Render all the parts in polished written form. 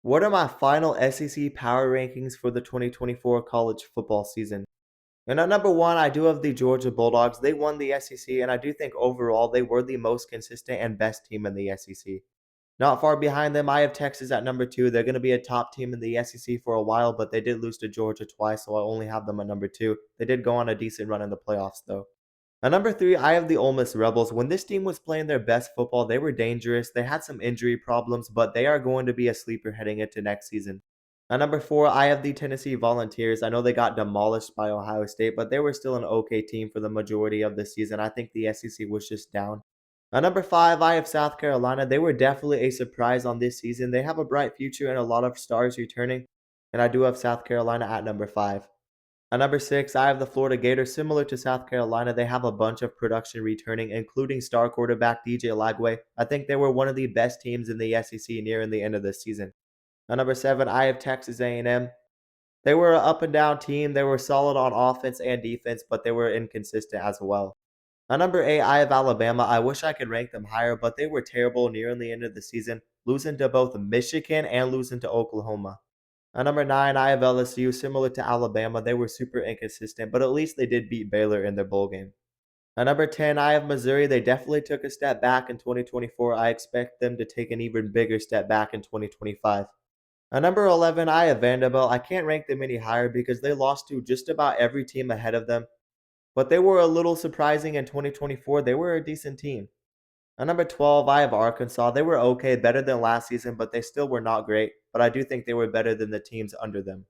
What are my final SEC power rankings for the 2024 college football season? And at number one, I do have the Georgia Bulldogs. They won the SEC, and I do think overall they were the most consistent and best team in the SEC. Not far behind them, I have Texas at number two. They're going to be a top team in the SEC for a while, but they did lose to Georgia twice, so I only have them at number two. They did go on a decent run in the playoffs, though. At number three, I have the Ole Miss Rebels. When this team was playing their best football, they were dangerous. They had some injury problems, but they are going to be a sleeper heading into next season. At number four, I have the Tennessee Volunteers. I know they got demolished by Ohio State, but they were still an okay team for the majority of the season. I think the SEC was just down. At number five, I have South Carolina. They were definitely a surprise on this season. They have a bright future and a lot of stars returning, and I do have South Carolina at number five. At number six, I have the Florida Gators. Similar to South Carolina, they have a bunch of production returning, including star quarterback DJ Lagway. I think they were one of the best teams in the SEC nearing the end of the season. At number seven, I have Texas A&M. They were an up and down team. They were solid on offense and defense, but they were inconsistent as well. At number eight, I have Alabama. I wish I could rank them higher, but they were terrible nearing the end of the season, losing to both Michigan and losing to Oklahoma. At number nine, I have LSU. Similar to Alabama, they were super inconsistent, but at least they did beat Baylor in their bowl game. At number 10, I have Missouri. They definitely took a step back in 2024. I expect them to take an even bigger step back in 2025. At number 11, I have Vanderbilt. I can't rank them any higher because they lost to just about every team ahead of them, but they were a little surprising in 2024. They were a decent team. At number 12, I have Arkansas. They were okay, better than last season, but they still were not great. But I do think they were better than the teams under them.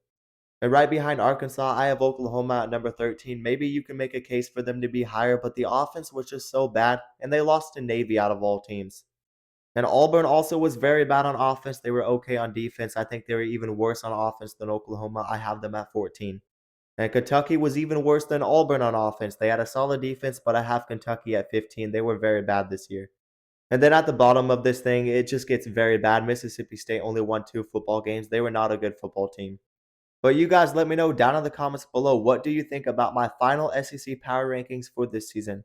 And right behind Arkansas, I have Oklahoma at number 13. Maybe you can make a case for them to be higher, but the offense was just so bad, and they lost to Navy out of all teams. And Auburn also was very bad on offense. They were okay on defense. I think they were even worse on offense than Oklahoma. I have them at 14. And Kentucky was even worse than Auburn on offense. They had a solid defense, but I have Kentucky at 15. They were very bad this year. And then at the bottom of this thing, it just gets very bad. Mississippi State only won 2 football games. They were not a good football team. But you guys let me know down in the comments below, what do you think about my final SEC power rankings for this season?